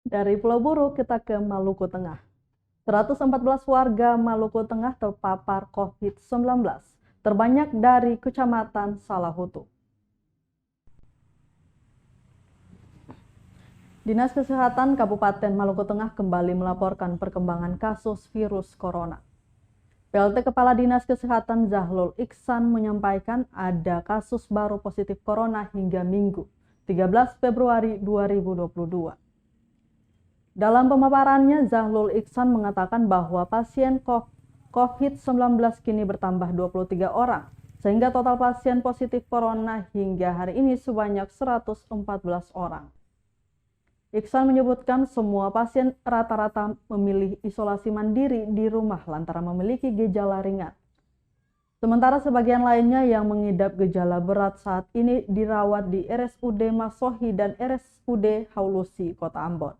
Dari Pulau Buru kita ke Maluku Tengah. 114 warga Maluku Tengah terpapar COVID-19, terbanyak dari Kecamatan Salahutu. Dinas Kesehatan Kabupaten Maluku Tengah kembali melaporkan perkembangan kasus virus corona. PLT Kepala Dinas Kesehatan Zahlul Iksan menyampaikan ada kasus baru positif corona hingga Minggu, 13 Februari 2022. Dalam pemaparannya, Zahlul Iksan mengatakan bahwa pasien COVID-19 kini bertambah 23 orang, sehingga total pasien positif corona hingga hari ini sebanyak 114 orang. Iksan menyebutkan semua pasien rata-rata memilih isolasi mandiri di rumah lantaran memiliki gejala ringan. Sementara sebagian lainnya yang mengidap gejala berat saat ini dirawat di RSUD Masohi dan RSUD Haulusi, Kota Ambon.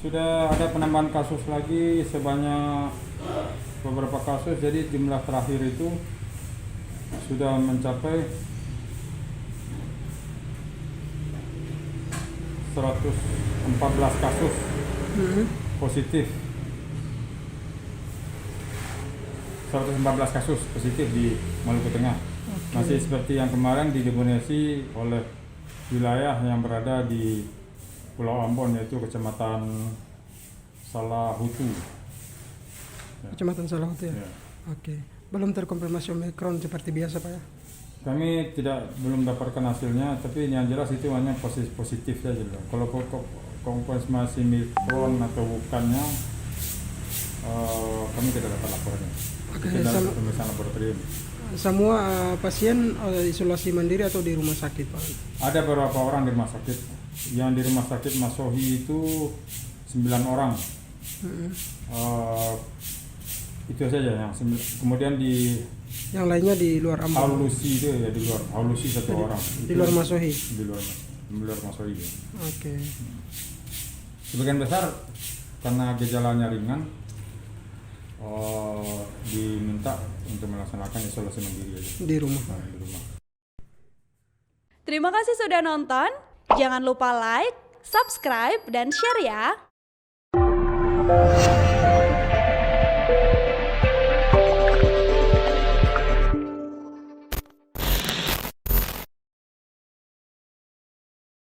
Sudah ada penambahan kasus lagi sebanyak beberapa kasus, jadi jumlah terakhir itu sudah mencapai 114 kasus positif. 114 kasus positif di Maluku Tengah. Masih seperti yang kemarin didominasi oleh wilayah yang berada di Pulau Ambon, yaitu Kecamatan Salahutu. Kecamatan Salahutu ya? Ya. Oke. Belum terkonfirmasi Omikron seperti biasa Pak ya? Kami belum dapatkan hasilnya, tapi yang jelas itu hanya positif saja. Kalau konfirmasi Omikron atau bukannya, kami tidak dapat laporannya. Oke, Itu dalam pemeriksaan laboratorium. semua pasien isolasi mandiri atau di rumah sakit Pak? Ada beberapa orang di rumah sakit. Yang di rumah sakit Masohi itu 9 orang. Itu saja yang kemudian di yang lainnya di luar Ambon? Haulusi itu ya, di luar Haulusi satu orang. Di luar Masohi? Di luar Masohi ya. Oke. Sebagian besar karena gejalanya ringan, diminta untuk melaksanakan isolasi mandiri aja. Di rumah. Di rumah. Terima kasih sudah nonton. Jangan lupa like, subscribe, dan share ya.